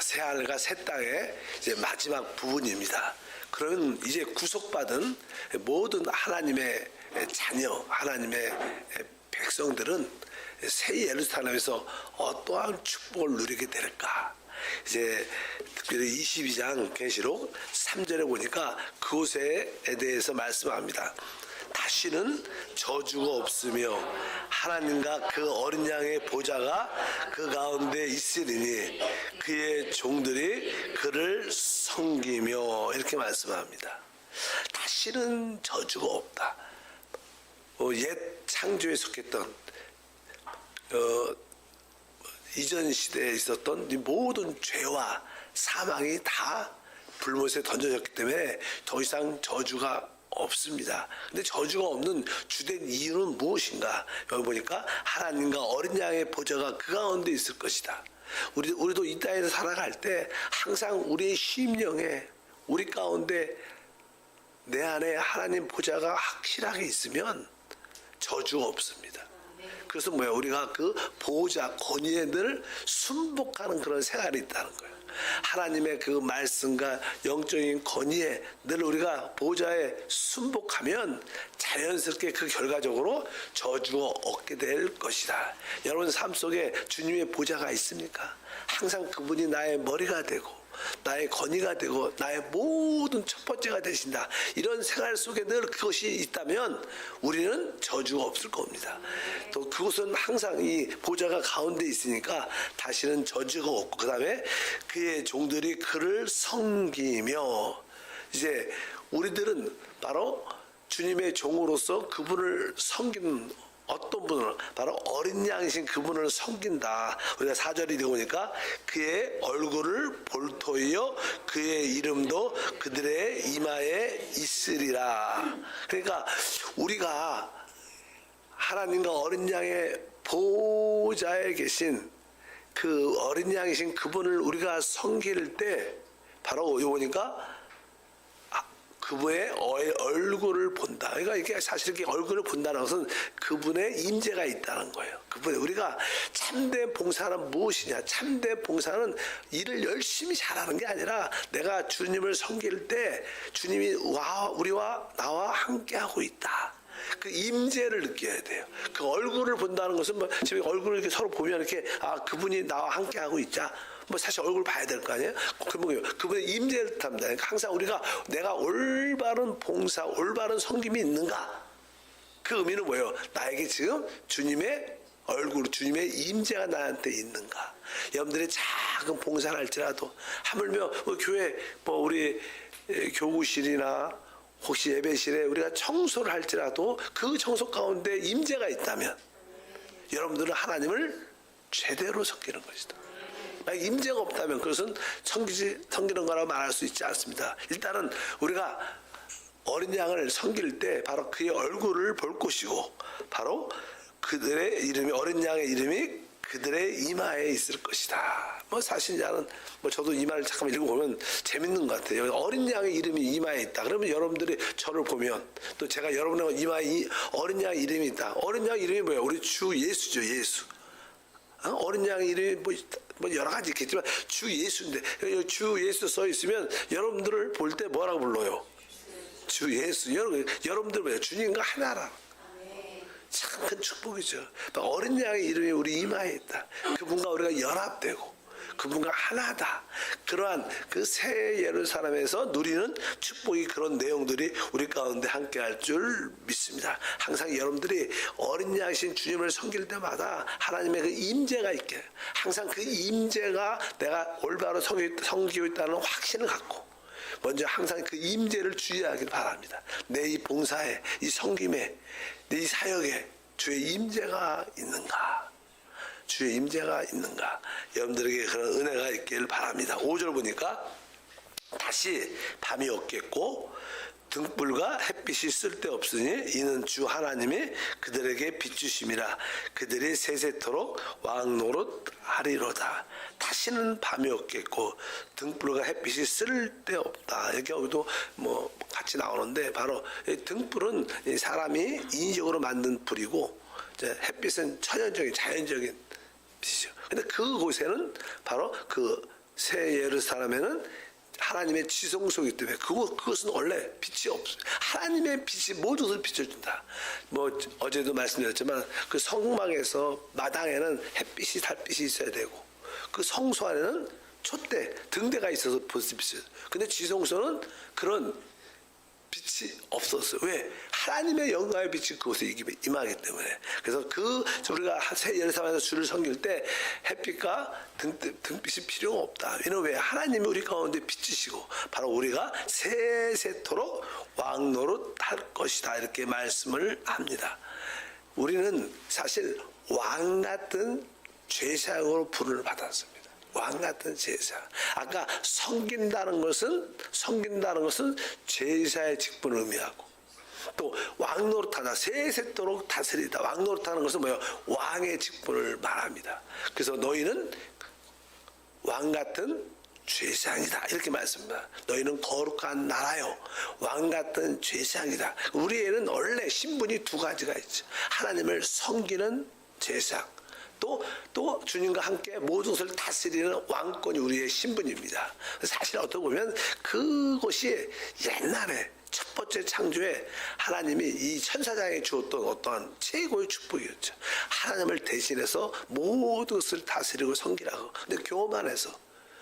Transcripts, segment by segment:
새하늘과 새 땅의 이제 마지막 부분입니다. 그러면 이제 구속받은 모든 하나님의 자녀, 하나님의 백성들은 새 예루살렘에서 어떠한 축복을 누리게 될까? 이제 특별히 22장 계시록 3절에 보니까 그곳에 대해서 말씀합니다. 다시는 저주가 없으며 하나님과 그 어린 양의 보좌가 그 가운데 있으리니 그의 종들이 그를 섬기며 이렇게 말씀합니다. 다시는 저주가 없다. 옛 창조에 속했던 이전 시대에 있었던 모든 죄와 사망이 다 불못에 던져졌기 때문에 더 이상 저주가 없습니다. 근데 저주가 없는 주된 이유는 무엇인가? 여기 보니까 하나님과 어린 양의 보좌가 그 가운데 있을 것이다. 우리도 이 땅에서 살아갈 때 항상 우리의 심령에 우리 가운데 내 안에 하나님 보좌가 확실하게 있으면 저주가 없습니다. 그래서 뭐야? 우리가 그 보호자 권위에 늘 순복하는 그런 생활이 있다는 거예요. 하나님의 그 말씀과 영적인 권위에 늘 우리가 보호자에 순복하면 자연스럽게 그 결과적으로 저주가 없게 될 것이다. 여러분 삶 속에 주님의 보호자가 있습니까? 항상 그분이 나의 머리가 되고 나의 권위가 되고 나의 모든 첫 번째가 되신다. 이런 생활 속에 늘 그것이 있다면 우리는 저주가 없을 겁니다. 또 그것은 항상 이 보좌가 가운데 있으니까 다시는 저주가 없고 그 다음에 그의 종들이 그를 섬기며 이제 우리들은 바로 주님의 종으로서 그분을 섬기는 어떤 분을 바로 어린 양이신 그분을 섬긴다. 우리가 4절이 되고 보니까 그의 얼굴을 볼터이여 그의 이름도 그들의 이마에 있으리라. 그러니까 우리가 하나님과 어린 양의 보호자에 계신 그 어린 양이신 그분을 우리가 섬길 때 바로 여기 보니까 그분의 얼굴을 본다. 그러니까 이게 사실 이렇게 얼굴을 본다는 것은 그분의 임재가 있다는 거예요. 그분의 우리가 참된 봉사는 무엇이냐? 참된 봉사는 일을 열심히 잘하는 게 아니라 내가 주님을 섬길 때 주님이 우리와 나와 함께하고 있다. 그 임재를 느껴야 돼요. 그 얼굴을 본다는 것은 뭐 지금 얼굴을 이렇게 서로 보면 이렇게 그분이 나와 함께 하고 있자. 뭐 사실 얼굴 봐야 될 거 아니에요? 그분의 임재를 뜻합니다. 그러니까 항상 우리가 내가 올바른 봉사, 올바른 섬김이 있는가? 그 의미는 뭐예요? 나에게 지금 주님의 얼굴, 주님의 임재가 나한테 있는가? 여러분들이 작은 봉사를 할지라도 하물며 교회 우리 교구실이나 혹시 예배실에 우리가 청소를 할지라도 그 청소 가운데 임재가 있다면 여러분들은 하나님을 제대로 섬기는 것이다. 임재가 없다면 그것은 섬기는 거라고 말할 수 있지 않습니다. 일단은 우리가 어린 양을 섬길 때 바로 그의 얼굴을 볼 것이고 바로 그들의 이름이 어린 양의 이름이 그들의 이마에 있을 것이다. 사실 나는 저도 이 말을 잠깐 읽어보면 재밌는 것 같아요. 어린 양의 이름이 이마에 있다. 그러면 여러분들이 저를 보면 또 제가 여러분의 이마에 어린 양의 이름이 있다. 어린 양의 이름이 뭐예요? 우리 주 예수죠. 예수. 어린 양의 이름이 여러 가지 있겠지만 주 예수인데 주 예수 써 있으면 여러분들을 볼 때 뭐라고 불러요? 주 예수. 여러분들 뭐예요? 주님과 하나라. 참 큰 축복이죠. 어린 양의 이름이 우리 이마에 있다. 그분과 우리가 연합되고 그분과 하나다. 그러한 그 새 예루살렘에서 누리는 축복이 그런 내용들이 우리 가운데 함께할 줄 믿습니다. 항상 여러분들이 어린 양이신 주님을 섬길 때마다 하나님의 그 임재가 있게 항상 그 임재가 내가 올바로 섬기고 있다는 확신을 갖고 먼저 항상 그 임재를 주의하길 바랍니다. 내 이 봉사에 이 섬김에 내 이 사역에 주의 임재가 있는가? 주의 임재가 있는가? 여러분들에게 그런 은혜가 있길 바랍니다. 5절 보니까 다시 밤이 없겠고 등불과 햇빛이 쓸데없으니 이는 주 하나님이 그들에게 비추심이라 그들이 세세토록 왕노릇하리로다. 다시는 밤이 없겠고 등불과 햇빛이 쓸데없다. 여기도 같이 나오는데 바로 등불은 사람이 인위적으로 만든 불이고 햇빛은 천연적인 자연적인 빛이죠. 근데 그곳에는 바로 그 새 예루살렘에는 하나님의 지성소이기 때문에 그것은 원래 빛이 없어요. 하나님의 빛이 모든 것을 비춰준다. 뭐 어제도 말씀드렸지만 그 성막에서 마당에는 햇빛이 달빛이 있어야 되고 그 성소 안에는 촛대 등대가 있어서 빛이. 근데 지성소는 그런 빛이 없었어요. 왜? 하나님의 영광의 빛이 그곳에 임하기 때문에. 그래서 우리가 새 예루살렘에서 주를 섬길 때 햇빛과 등빛이 필요가 없다. 왜냐면 왜? 하나님이 우리 가운데 빛이시고 바로 우리가 세세토록 왕노릇 할 것이다. 이렇게 말씀을 합니다. 우리는 사실 왕 같은 제사장으로 부름을 받았습니다. 왕 같은 제사. 아까 섬긴다는 것은 제사의 직분을 의미하고 또 왕노릇하다 세세토록 다스리다. 왕노릇하는 것은 뭐예요? 왕의 직분을 말합니다. 그래서 너희는 왕 같은 제사장이다 이렇게 말씀합니다. 너희는 거룩한 나라요 왕 같은 제사장이다. 우리에는 원래 신분이 두 가지가 있죠. 하나님을 섬기는 제사장 또 주님과 함께 모든 것을 다스리는 왕권이 우리의 신분입니다. 사실 어떻게 보면 그것이 옛날에 첫 번째 창조에 하나님이 이 천사장에 주었던 어떠한 최고의 축복이었죠. 하나님을 대신해서 모든 것을 다스리고 섬기라고. 근데 교만해서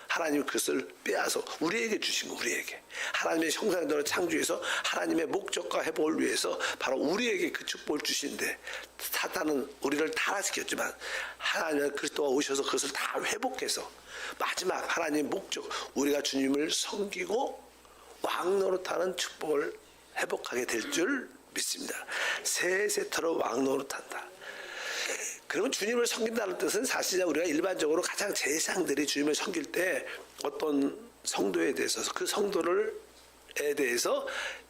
하나님이 그것을 빼앗아 우리에게 주신 거. 우리에게 하나님의 형상대로 창조해서 하나님의 목적과 회복을 위해서 바로 우리에게 그 축복을 주신데 사탄은 우리를 타락시켰지만 하나님은 그리스도가 오셔서 그것을 다 회복해서 마지막 하나님의 목적 우리가 주님을 섬기고 왕노릇하는 축복을 회복하게 될 줄 믿습니다. 세세토록 왕노릇한다. 그러면 주님을 섬긴다는 뜻은 사실 우리가 일반적으로 가장 제사장들이 주님을 섬길 때 어떤 성도에 대해서 그 성도를에 대해서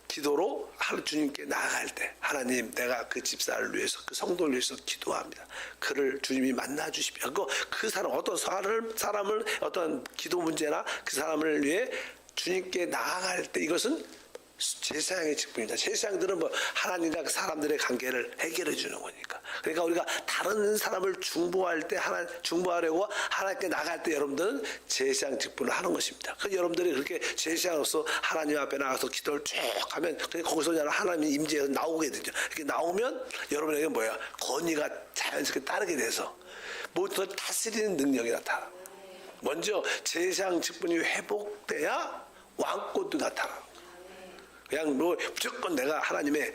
기도로 주님께 나아갈 때 하나님 내가 그 집사를 위해서 그 성도를 위해서 기도합니다. 그를 주님이 만나 주십시오. 그 사람 어떤 사람을 어떤 기도 문제나 그 사람을 위해 주님께 나아갈 때 이것은 제사장의 직분입니다. 제사장들은 뭐 하나님과 사람들의 관계를 해결해 주는 거니까. 그러니까 우리가 다른 사람을 중보할 때 중보하려고 하나님께 나갈 때 여러분들은 제사장 직분을 하는 것입니다. 그 여러분들이 그렇게 제사장으로서 하나님 앞에 나가서 기도를 쭉 하면 거기서 하나님의 임재가 나오게 되죠. 이렇게 나오면 여러분에게 뭐야? 권위가 자연스럽게 따르게 돼서 모든 걸 다스리는 능력이 나타나. 먼저 제사장 직분이 회복돼야 왕권도 나타나. 그냥 뭐 무조건 내가 하나님의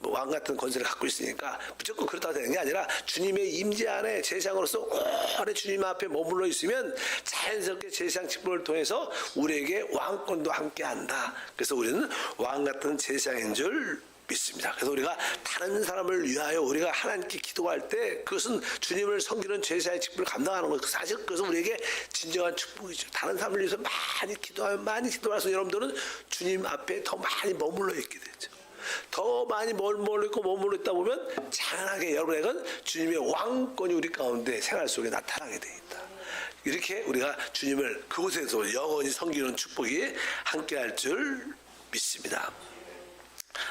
왕 같은 권세를 갖고 있으니까 무조건 그렇다고 되는 게 아니라 주님의 임재 안에 제사장으로서 오래 주님 앞에 머물러 있으면 자연스럽게 제사장 직분을 통해서 우리에게 왕권도 함께 한다. 그래서 우리는 왕 같은 제사장인 줄 믿습니다. 그래서 우리가 다른 사람을 위하여 우리가 하나님께 기도할 때 그것은 주님을 섬기는 제사의 직분을 감당하는 것. 사실 그것은 우리에게 진정한 축복이죠. 다른 사람을 위해서 많이 기도해서 여러분들은 주님 앞에 더 많이 머물러 있게 되죠. 더 많이 머물러 있다 보면 장하게 여러분에게는 주님의 왕권이 우리 가운데 생활 속에 나타나게 되어 있다. 이렇게 우리가 주님을 그곳에서 영원히 섬기는 축복이 함께할 줄 믿습니다.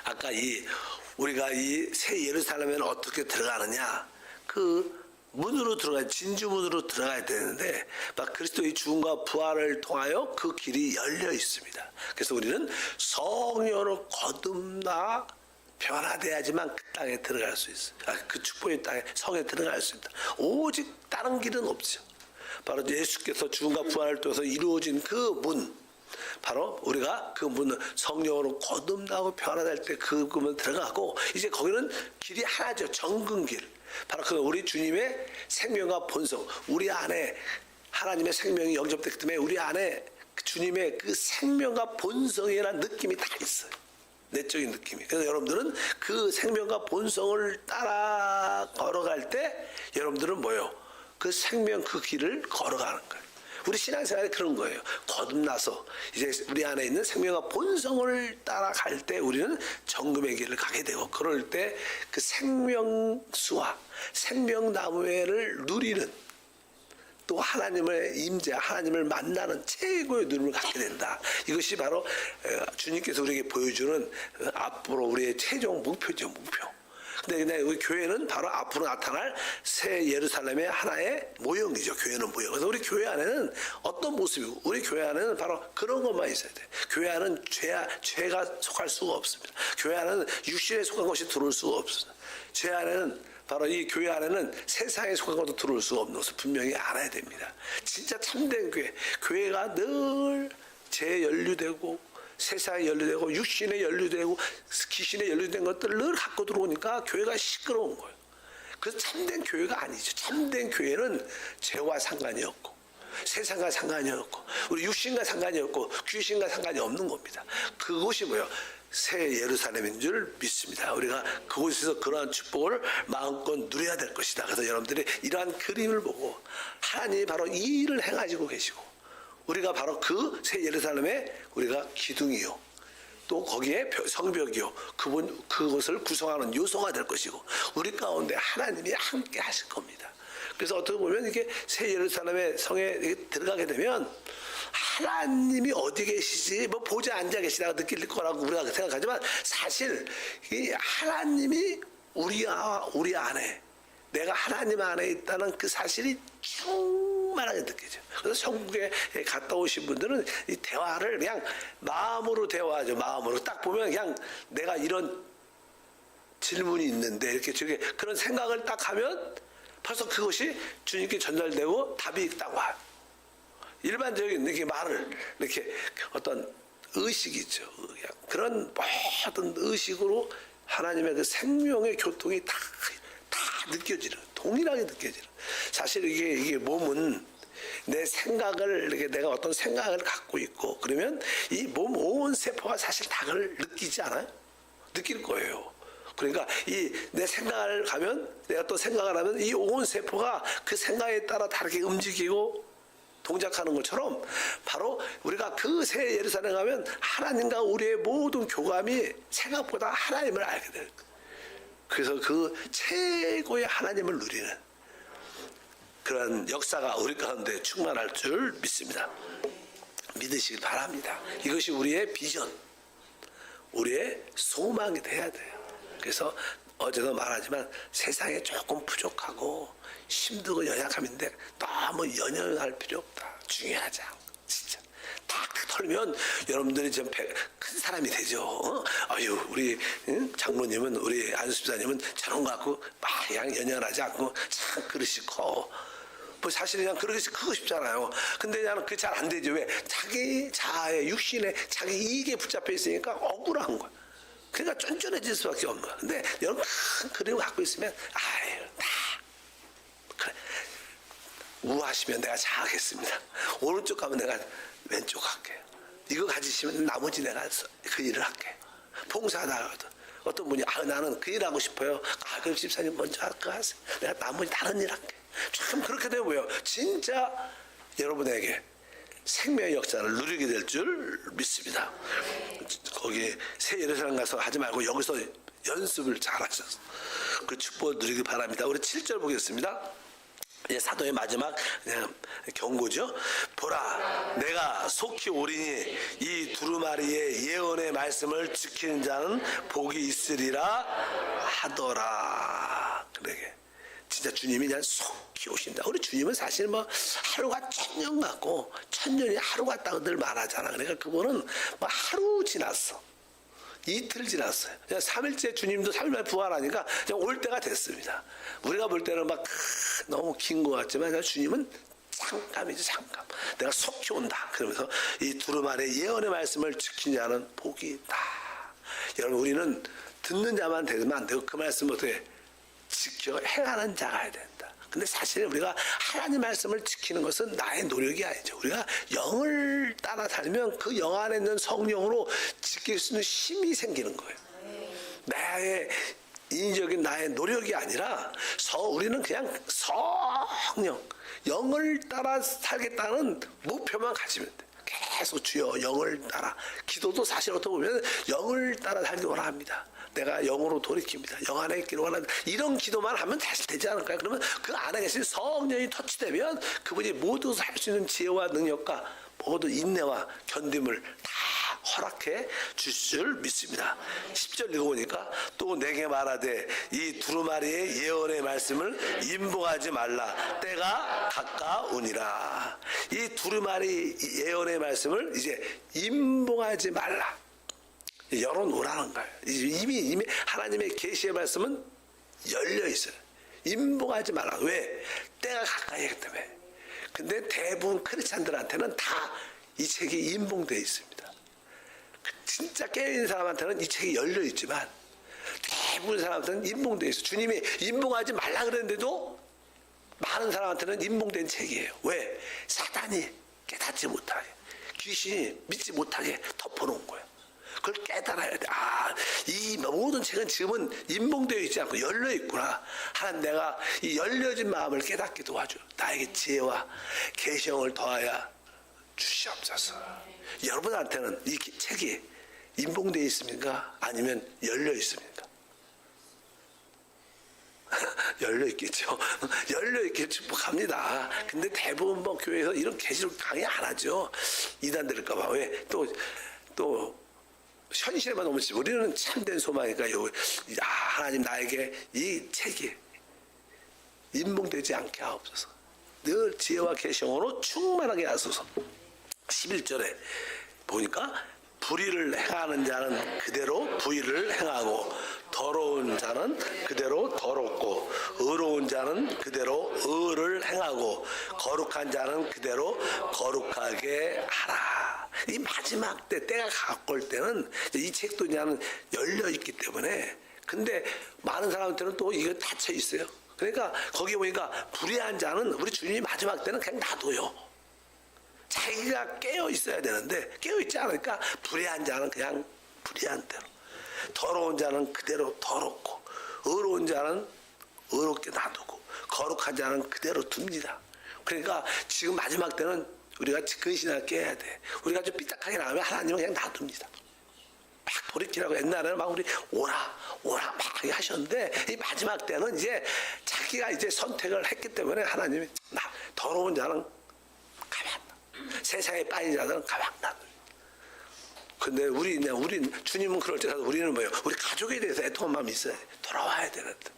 아까 우리가 이 새 예루살렘에는 어떻게 들어가느냐? 그 문으로 진주문으로 들어가야 되는데 막 그리스도의 죽음과 부활을 통하여 그 길이 열려 있습니다. 그래서 우리는 성령으로 거듭나 변화돼야지만 그 땅에 들어갈 수 있어요. 그 축복의 땅에 성에 들어갈 수 있습니다. 오직 다른 길은 없죠. 바로 예수께서 죽음과 부활을 통해서 이루어진 그 문. 바로 우리가 그 문을 성령으로 거듭나고 변화될 때 그 문을 들어가고 이제 거기는 길이 하나죠. 정근길. 바로 그 우리 주님의 생명과 본성. 우리 안에 하나님의 생명이 영접됐기 때문에 우리 안에 주님의 그 생명과 본성이라는 느낌이 다 있어요. 내적인 느낌이. 그래서 여러분들은 그 생명과 본성을 따라 걸어갈 때 여러분들은 뭐예요? 그 생명 그 길을 걸어가는 거예요. 우리 신앙생활이 그런 거예요. 거듭나서 이제 우리 안에 있는 생명과 본성을 따라갈 때 우리는 정금의 길을 가게 되고 그럴 때 그 생명수와 생명나무를 누리는 또 하나님의 임재, 하나님을 만나는 최고의 누림을 갖게 된다. 이것이 바로 주님께서 우리에게 보여주는 앞으로 우리의 최종 목표죠. 목표. 근데 우리 교회는 바로 앞으로 나타날 새 예루살렘의 하나의 모형이죠. 교회는 모형. 그래서 우리 교회 안에는 어떤 모습이고 우리 교회 안에는 바로 그런 것만 있어야 돼. 교회 안은 죄가 속할 수가 없습니다. 교회 안에는 육신에 속한 것이 들어올 수가 없습니다. 죄 안에는 바로 이 교회 안에는 세상에 속한 것도 들어올 수가 없는 것을 분명히 알아야 됩니다. 진짜 참된 교회. 교회가 늘 죄에 연루되고 세상에 연루되고 육신에 연루되고 귀신에 연루된 것들을 늘 갖고 들어오니까 교회가 시끄러운 거예요. 그래서 참된 교회가 아니죠. 참된 교회는 죄와 상관이 없고 세상과 상관이 없고 우리 육신과 상관이 없고 귀신과 상관이 없는 겁니다. 그것이 뭐예요? 새 예루살렘인 줄 믿습니다. 우리가 그곳에서 그러한 축복을 마음껏 누려야 될 것이다. 그래서 여러분들이 이러한 그림을 보고 하나님이 바로 이 일을 행하시고 계시고 우리가 바로 그 새 예루살렘의 우리가 기둥이요. 또 거기에 성벽이요. 그것을 구성하는 요소가 될 것이고 우리 가운데 하나님이 함께 하실 겁니다. 그래서 어떻게 보면 이게 새 예루살렘의 성에 들어가게 되면 하나님이 어디 계시지 뭐 보좌 앉아 계시다가 느낄 거라고 우리가 생각하지만 사실 이 하나님이 우리 안에 내가 하나님 안에 있다는 그 사실이 충만하게 느껴져요. 그래서 천국에 갔다 오신 분들은 이 대화를 그냥 마음으로 대화하죠. 마음으로 딱 보면 그냥 내가 이런 질문이 있는데 이렇게 저게 그런 생각을 딱 하면 벌써 그것이 주님께 전달되고 답이 딱 와요. 일반적인 이렇게 말을 이렇게 어떤 의식이죠. 그런 모든 의식으로 하나님의 그 생명의 교통이 다 느껴지는, 동일하게 느껴지는. 사실 이게 몸은 내 생각을, 이렇게 내가 어떤 생각을 갖고 있고, 그러면 이 몸 온 세포가 사실 다 그걸 느끼지 않아요? 느낄 거예요. 그러니까 내 생각을 가면, 내가 또 생각을 하면 이 온 세포가 그 생각에 따라 다르게 움직이고 동작하는 것처럼 바로 우리가 그 새 예루살렘 가면 하나님과 우리의 모든 교감이 생각보다 하나님을 알게 돼요. 그래서 그 최고의 하나님을 누리는 그런 역사가 우리 가운데 충만할 줄 믿습니다. 믿으시길 바랍니다. 이것이 우리의 비전, 우리의 소망이 돼야 돼요. 그래서 어제도 말하지만 세상에 조금 부족하고 힘들고 연약함인데 너무 연연할 필요 없다. 중요하지 않고 진짜 탁탁 털면 여러분들이 좀 큰 사람이 되죠. 아유 우리 장로님은 우리 안수집사님은 저런 거 갖고 막 그냥 연연하지 않고 참 그릇이 커. 뭐 사실 그냥 그릇이 크고 싶잖아요. 근데 나는 그게 잘 안 되죠. 왜? 자기 자아의 육신에 자기 이익에 붙잡혀 있으니까 억울한 거야. 그러니까 쫀쫀해질 수밖에 없는 거야. 근데 여러분 큰 그림을 갖고 있으면 아유 다 그래. 우하시면 내가 자하겠습니다. 오른쪽 가면 내가 왼쪽 할게요. 이거 가지시면 나머지 내가 그 일을 할게요. 봉사하다 하거든. 어떤 분이 나는 그 일 하고 싶어요. 그럼 집사님 먼저 할까 하세요. 내가 나머지 다른 일 할게. 참 그렇게 되면 뭐예요? 진짜 여러분에게 생명의 역사를 누리게 될 줄 믿습니다. 거기 새 예루살렘 가서 하지 말고 여기서 연습을 잘 하셔서 그 축복을 누리기 바랍니다. 우리 7절 보겠습니다. 사도의 마지막 경고죠. 보라, 내가 속히 오리니 이 두루마리의 예언의 말씀을 지키는 자는 복이 있으리라 하더라. 그러게 진짜 주님이 그냥 속히 오신다. 우리 주님은 사실 뭐 하루가 천년 같고 천년이 하루 같다고 늘 말하잖아. 그러니까 그분은 뭐 하루 지났어. 이틀 지났어요. 그냥 3일째 주님도 3일 만에 부활하니까 그냥 올 때가 됐습니다. 우리가 볼 때는 막 너무 긴 것 같지만 주님은 잠깐이죠, 잠깐. 내가 속히 온다. 그러면서 이 두루마리의 예언의 말씀을 지킨 자는 복이 있다. 여러분 우리는 듣는 자만 되면 안 되고 그 말씀을 어떻게 지켜 행하는 자가 해야 된다. 근데 사실 우리가 하나님 말씀을 지키는 것은 나의 노력이 아니죠. 우리가 영을 따라 살면 그 영 안에 있는 성령으로 지킬 수 있는 힘이 생기는 거예요. 나의 인위적인 나의 노력이 아니라 우리는 그냥 성령, 영을 따라 살겠다는 목표만 가지면 돼. 계속 주여 영을 따라. 기도도 사실 어떻게 보면 영을 따라 살기 원합니다. 내가 영으로 돌이킵니다. 영 안에 있기를 원합니다. 이런 기도만 하면 사실 되지 않을까요? 그러면 그 안에 계신 성령이 터치되면 그분이 모두 할 수 있는 지혜와 능력과 모든 인내와 견딤을 다 허락해 주실 줄 믿습니다. 10절 읽어보니까 또 내게 말하되 이 두루마리의 예언의 말씀을 임봉하지 말라. 때가 가까우니라. 이 두루마리 예언의 말씀을 이제 임봉하지 말라. 열어놓으라는 거예요. 이미 하나님의 계시의 말씀은 열려 있어요. 임봉하지 말라. 왜? 때가 가까이 있기 때문에. 근데 대부분 크리스찬들한테는 다 이 책이 임봉되어 있습니다. 진짜 깨어있는 사람한테는 이 책이 열려 있지만 대부분 사람한테는 임봉되어 있어요. 주님이 임봉하지 말라 그랬는데도 많은 사람한테는 임봉된 책이에요. 왜? 사단이 깨닫지 못하게, 귀신이 믿지 못하게 덮어놓은 거예요. 그걸 깨달아야 돼. 아, 이 모든 책은 지금은 임봉되어 있지 않고 열려 있구나. 하나님, 내가 이 열려진 마음을 깨닫게 도와줘. 나에게 지혜와 계시형을 더하여 주시옵소서. 여러분한테는 이 책이 임봉되어 있습니까? 아니면 열려 있습니까? 열려 있겠죠. 열려 있게 축복합니다. 근데 대부분 뭐 교회에서 이런 계시를 강의 안 하죠. 이단 들을까봐. 왜? 또 현실에만 너무 지. 우리는 참된 소망이니까 하나님 나에게 이 책이 임봉되지 않게 하옵소서. 늘 지혜와 계시형으로 충만하게 하소서. 11절에 보니까 불의를 행하는 자는 그대로 불의를 행하고 더러운 자는 그대로 더럽고 의로운 자는 그대로 의를 행하고 거룩한 자는 그대로 거룩하게 하라. 이 마지막 때가 가까울 때는 이 책도 그냥 열려 있기 때문에, 근데 많은 사람들은 또 이거 닫혀 있어요. 그러니까 거기 보니까 불의한 자는 우리 주님이 마지막 때는 그냥 놔둬요. 자기가 깨어 있어야 되는데 깨어 있지 않으니까 불의한 자는 그냥 불의한 대로, 더러운 자는 그대로 더럽고 의로운 자는 의롭게 놔두고 거룩한 자는 그대로 둡니다. 그러니까 지금 마지막 때는 우리가 근신하게 깨야 돼. 우리가 좀 삐딱하게 나가면 하나님은 그냥 놔둡니다. 막 돌이키라고 옛날에는 막 우리 오라 막 하셨는데 이 마지막 때는 이제 자기가 이제 선택을 했기 때문에 하나님이 더러운 자는 가만, 세상에 빠진 자들은 가만 놔둬. 근데 우리 주님은 그럴 때라도 우리는 뭐예요? 우리 가족에 대해서 애통한 마음이 있어야 돼. 돌아와야 되는데.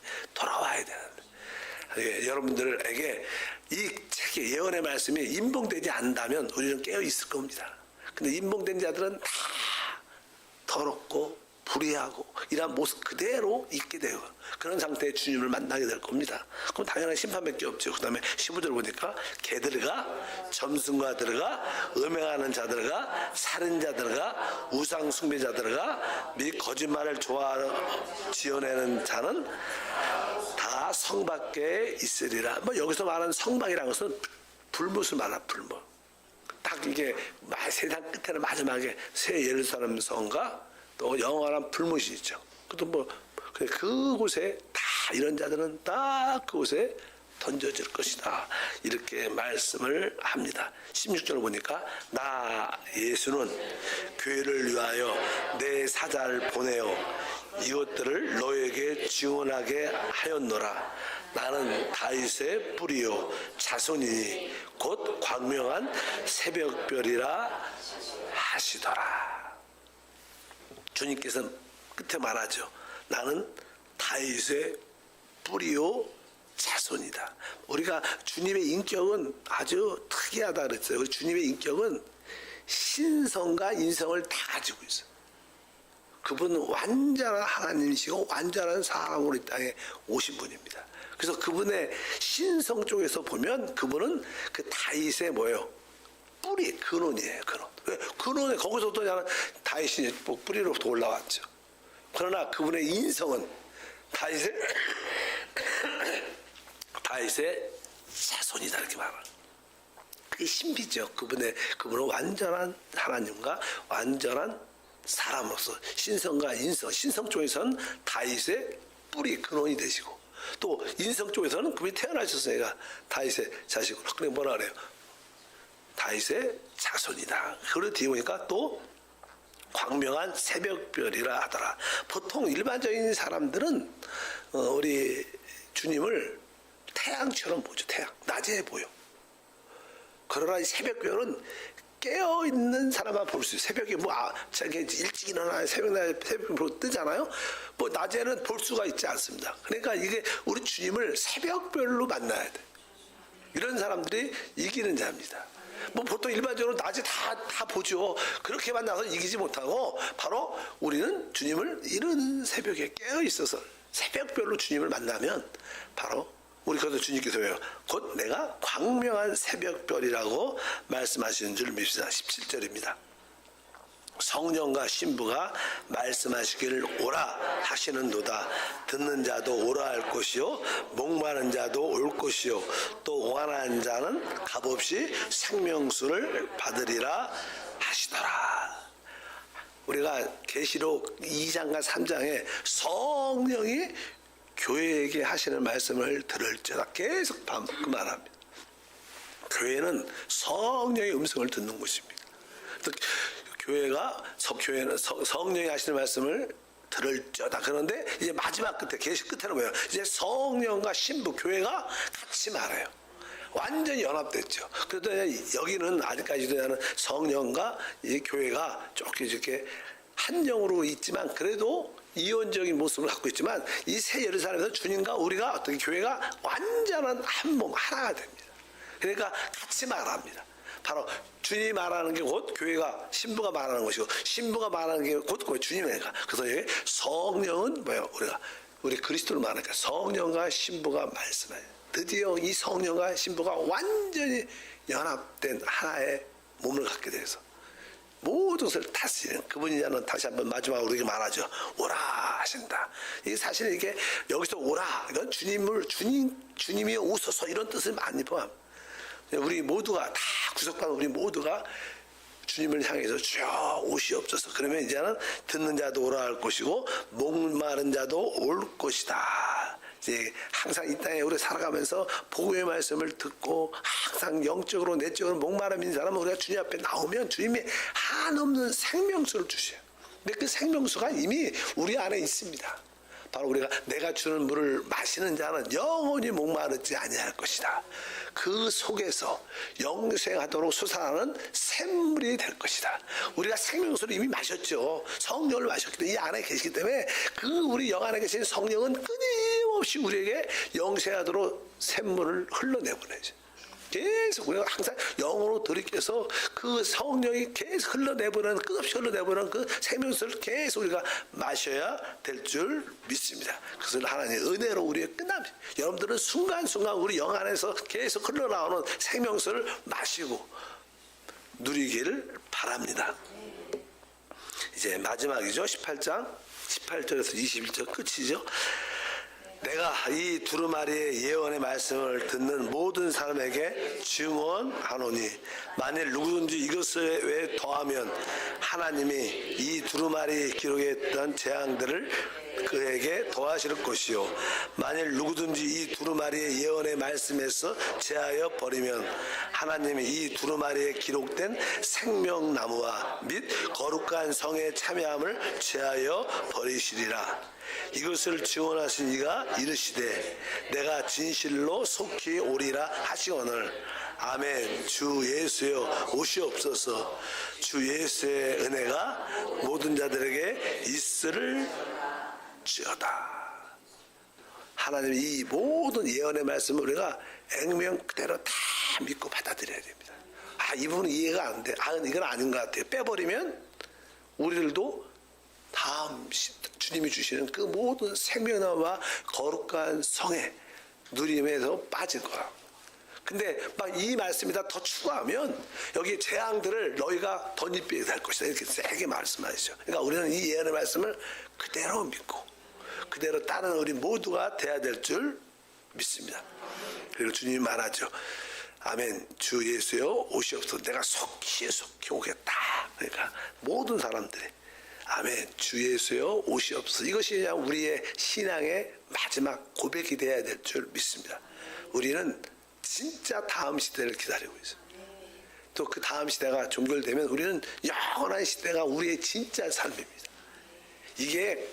여러분들에게 이 책의 예언의 말씀이 임봉되지 않는다면 우리는 깨어 있을 겁니다. 근데 임봉된 자들은 다 더럽고 불의하고 이런 모습 그대로 있게 되고 그런 상태의 주님을 만나게 될 겁니다. 그럼 당연한 심판밖에 없죠. 그 다음에 15절 보니까 개들과 점승가들과 음행하는 자들과 살인자들과 우상 숭배자들과 및 거짓말을 좋아하는 지어내는 자는 다 성 밖에 있으리라. 뭐 여기서 말하는 성밖이라는 것은 불못을 말하는 불못. 딱 이게 세상 끝에는 마지막에 새 예루살렘 성과 또 영원한 불못이 있죠. 그것도 뭐 그곳에 다 이런 자들은 다 그곳에 던져질 것이다. 이렇게 말씀을 합니다. 16절을 보니까 나 예수는 교회를 위하여 내 사자를 보내어 이것들을 너에게 증언하게 하였노라. 나는 다윗의 뿌리요 자손이니 곧 광명한 새벽별이라 하시더라. 주님께서는 끝에 말하죠. 나는 다윗의 뿌리요 자손이다. 우리가 주님의 인격은 아주 특이하다 그랬어요. 주님의 인격은 신성과 인성을 다 가지고 있어요. 그분은 완전한 하나님이시고 완전한 사람으로 이 땅에 오신 분입니다. 그래서 그분의 신성 쪽에서 보면 그분은 그 다윗의 뭐예요? 뿌리, 근원이에요. 근원. 왜? 근원에 거기서도 그냥 다윗이 뿌리로 올라왔죠. 그러나 그분의 인성은 다윗의 자손이다 이렇게 말하는. 그게 신비죠. 그분은 완전한 하나님과 완전한 사람으로서 신성과 인성, 신성 쪽에서는 다윗의 뿌리 근원이 되시고 또 인성 쪽에서는 그분이 태어나셨으니까 다윗의 자식으로. 그래 뭐라 그래요? 다윗의 자손이다. 그리고 뒤에 보니까 또 광명한 새벽별이라 하더라. 보통 일반적인 사람들은 우리 주님을 태양처럼 보죠. 태양. 낮에 보여. 그러나 이 새벽별은 깨어 있는 사람만 볼 수 있어요. 새벽에 자기 일찍 일어나 새벽에 뜨잖아요. 낮에는 볼 수가 있지 않습니다. 그러니까 이게 우리 주님을 새벽별로 만나야 돼. 이런 사람들이 이기는 자입니다. 보통 일반적으로 낮에 다 보죠. 그렇게 만나서 이기지 못하고 바로 우리는 주님을 이른 새벽에 깨어 있어서 새벽별로 주님을 만나면 바로 우리 그래서 주님께서 왜요? 곧 내가 광명한 새벽별이라고 말씀하시는 줄 믿습니다. 17절입니다. 성령과 신부가 말씀하시기를 오라 하시는도다. 듣는 자도 오라 할 것이요 목마른 자도 올 것이요 또 오한한 자는 값없이 생명수를 받으리라 하시더라. 우리가 계시록 2장과 3장에 성령이 교회에게 하시는 말씀을 들을지어다 계속 그 말합니다. 교회는 성령의 음성을 듣는 곳입니다. 교회는 성령이 하시는 말씀을 들을지어다. 그런데 이제 마지막 끝에 계시 끝에는 뭐예요? 이제 성령과 신부 교회가 같이 말해요. 완전히 연합됐죠. 그래도 여기는 아직까지도 성령과 이 교회가 조금 이렇게 한 영으로 있지만 그래도 이원적인 모습을 갖고 있지만 이 새 예루살렘에서 주님과 우리가 어떻게 교회가 완전한 한 몸 하나가 됩니다. 그러니까 같이 말합니다. 바로 주님이 말하는 게 곧 교회가 신부가 말하는 것이고 신부가 말하는 게 곧 주님이니까. 그래서 성령은 뭐예요? 우리 그리스도를 말하니까 성령과 신부가 말씀해요. 드디어 이 성령과 신부가 완전히 연합된 하나의 몸을 갖게 돼서 모든 것을 다스리는 그분이라는 다시 한번 마지막으로 이렇게 말하죠. 오라 하신다. 이게 사실 이게 여기서 오라 이건 주님이 오소서 이런 뜻을 많이 포함합니다. 우리 모두가 다 구속받은 우리 모두가 주님을 향해서 쭉 오시옵소서. 그러면 이제는 듣는 자도 오라 할 것이고 목마른 자도 올 것이다. 이제 항상 이 땅에 우리 살아가면서 복음의 말씀을 듣고 항상 영적으로 내적으로 목마름 있는 사람은 우리가 주님 앞에 나오면 주님이 한없는 생명수를 주셔요. 근데 그 생명수가 이미 우리 안에 있습니다. 바로 우리가 내가 주는 물을 마시는 자는 영원히 목마르지 아니할 것이다. 그 속에서 영생하도록 솟아나는 샘물이 될 것이다. 우리가 생명수를 이미 마셨죠. 성령을 마셨기 때문에 이 안에 계시기 때문에 그 우리 영 안에 계신 성령은 끊임없이 우리에게 영생하도록 샘물을 흘러내보내죠. 계속 우리가 항상 영으로 들이켜서 그 성령이 계속 흘러내보내는 끝없이 흘러내보내는 그 생명수를 계속 우리가 마셔야 될 줄 믿습니다. 그것을 하나님의 은혜로 우리의 끝납니다. 여러분들은 순간순간 우리 영 안에서 계속 흘러나오는 생명수를 마시고 누리기를 바랍니다. 이제 마지막이죠. 18장 18절에서 21절 끝이죠. 내가 이 두루마리의 예언의 말씀을 듣는 모든 사람에게 증언하노니 만일 누구든지 이것에 왜 더하면 하나님이 이 두루마리 기록에 있던 재앙들을 그에게 더하실 것이요 만일 누구든지 이 두루마리의 예언의 말씀에서 제하여 버리면 하나님이 이 두루마리에 기록된 생명나무와 및 거룩한 성의 참여함을 제하여 버리시리라. 이것을 증언하신 이가 이르시되 내가 진실로 속히 오리라 하시거늘 아멘. 주 예수여 오시옵소서. 주 예수의 은혜가 모든 자들에게 있을지어다. 하나님 이 모든 예언의 말씀을 우리가 액면 그대로 다 믿고 받아들여야 됩니다. 이분은 이해가 안 돼. 이건 아닌 것 같아요. 빼버리면 우리들도 다음 주님이 주시는 그 모든 생명나무와 거룩한 성의 누림에서 빠질 거야. 근데 막 이 말씀이다 더 추가하면 여기 재앙들을 너희가 덧입히게 될 것이다. 이렇게 세게 말씀하시죠. 그러니까 우리는 이 예언의 말씀을 그대로 믿고 그대로 따르는 우리 모두가 돼야 될 줄 믿습니다. 그리고 주님이 말하죠. 아멘. 주 예수여 오시옵소서. 내가 속히 오겠다. 그러니까 모든 사람들이 아멘. 주 예수여 오시옵소서. 이것이 그냥 우리의 신앙의 마지막 고백이 되어야 될 줄 믿습니다. 우리는 진짜 다음 시대를 기다리고 있어요. 또 그 다음 시대가 종결되면 우리는 영원한 시대가 우리의 진짜 삶입니다. 이게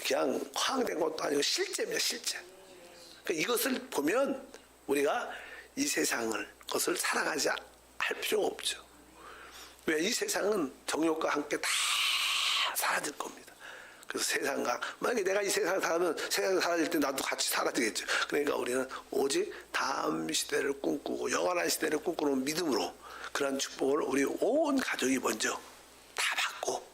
그냥 허황된 것도 아니고 실제입니다. 실제. 그러니까 이것을 보면 우리가 이 세상을 것을 살아가지 할 필요가 없죠. 왜? 이 세상은 정욕과 함께 다 사라질 겁니다. 그래서 세상과, 만약에 내가 이 세상을 살면 세상이 사라질 때 나도 같이 사라지겠죠. 그러니까 우리는 오직 다음 시대를 꿈꾸고 영원한 시대를 꿈꾸는 믿음으로 그런 축복을 우리 온 가족이 먼저 다 받고,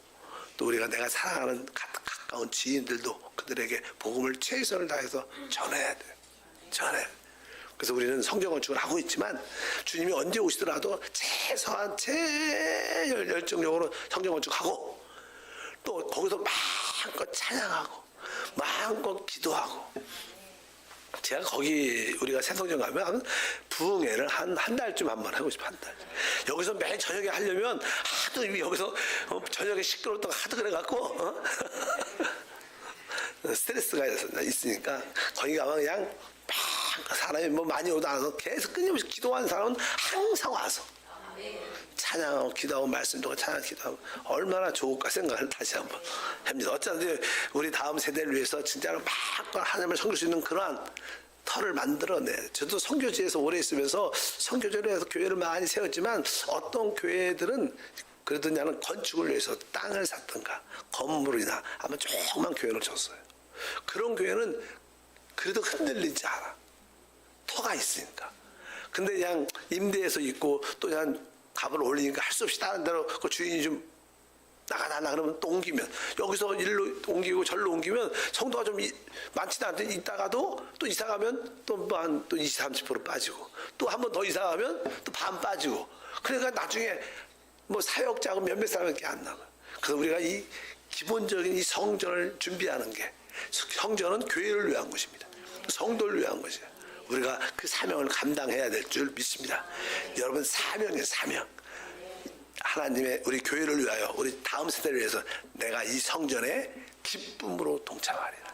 또 우리가 내가 사랑하는 가까운 지인들도 그들에게 복음을 최선을 다해서 전해야 돼요. 전해. 그래서 우리는 성경 건축을 하고 있지만 주님이 언제 오시더라도 최소한 제일 열정적으로 성경 건축하고, 또 거기서 마음껏 찬양하고 마음껏 기도하고. 제가 거기 우리가 새성전 가면 부흥회를 한 달쯤 한번 하고 싶어. 한 달. 여기서 매일 저녁에 하려면 하도 여기서 저녁에 시끄럽다고 하도 그래갖고 스트레스가 있으니까 거기 가면 그냥 막 사람이 뭐 많이 오도 않아서 계속 끊임없이 기도하는 사람은 항상 와서 찬양하고 기도하고 말씀 듣고 찬양 기도하고 얼마나 좋을까 생각을 다시 한번 합니다. 어쩌든지 우리 다음 세대를 위해서 진짜로 막 하나님을 섬길 수 있는 그러한 터를 만들어내. 저도 선교지에서 오래 있으면서 선교지로 해서 교회를 많이 세웠지만 어떤 교회들은 그래도 나는 건축을 위해서 땅을 샀던가 건물이나 아마 조그만 교회를 줬어요. 그런 교회는 그래도 흔들리지 않아. 터가 있으니까. 근데 그냥 임대해서 있고 또 그냥 값을 올리니까 할 수 없이 다른 데로 그 주인이 좀 나가달라 그러면 또 옮기면, 여기서 일로 옮기고 절로 옮기면 성도가 좀 많지도 않대. 있다가도 또 이사가면 또 한 또 20, 30% 빠지고, 또 한 번 더 이사가면 또 반 빠지고. 그러니까 나중에 뭐 사역자하고 몇몇 사람밖에 안 나가. 그래서 우리가 이 기본적인 이 성전을 준비하는 게, 성전은 교회를 위한 것입니다. 성도를 위한 것이에요. 우리가 그 사명을 감당해야 될 줄 믿습니다. 여러분, 사명이에요. 사명. 하나님의 우리 교회를 위하여, 우리 다음 세대를 위해서 내가 이 성전에 기쁨으로 동참하리라.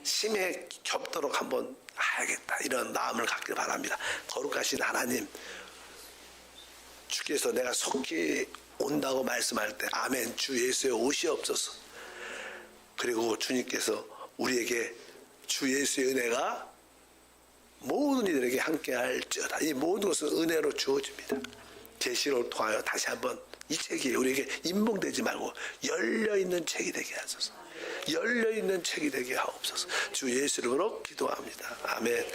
심에 겹도록 한번 하야겠다, 이런 마음을 갖길 바랍니다. 거룩하신 하나님, 주께서 내가 속히 온다고 말씀할 때 아멘, 주 예수의 오시옵소서. 그리고 주님께서 우리에게 주 예수의 은혜가 모든 이들에게 함께할지어다. 이 모든 것은 은혜로 주어집니다. 계시록을 통하여 다시 한번 이 책이 우리에게 임봉되지 말고 열려있는 책이 되게 하소서. 열려있는 책이 되게 하옵소서. 주 예수 이름으로 기도합니다. 아멘.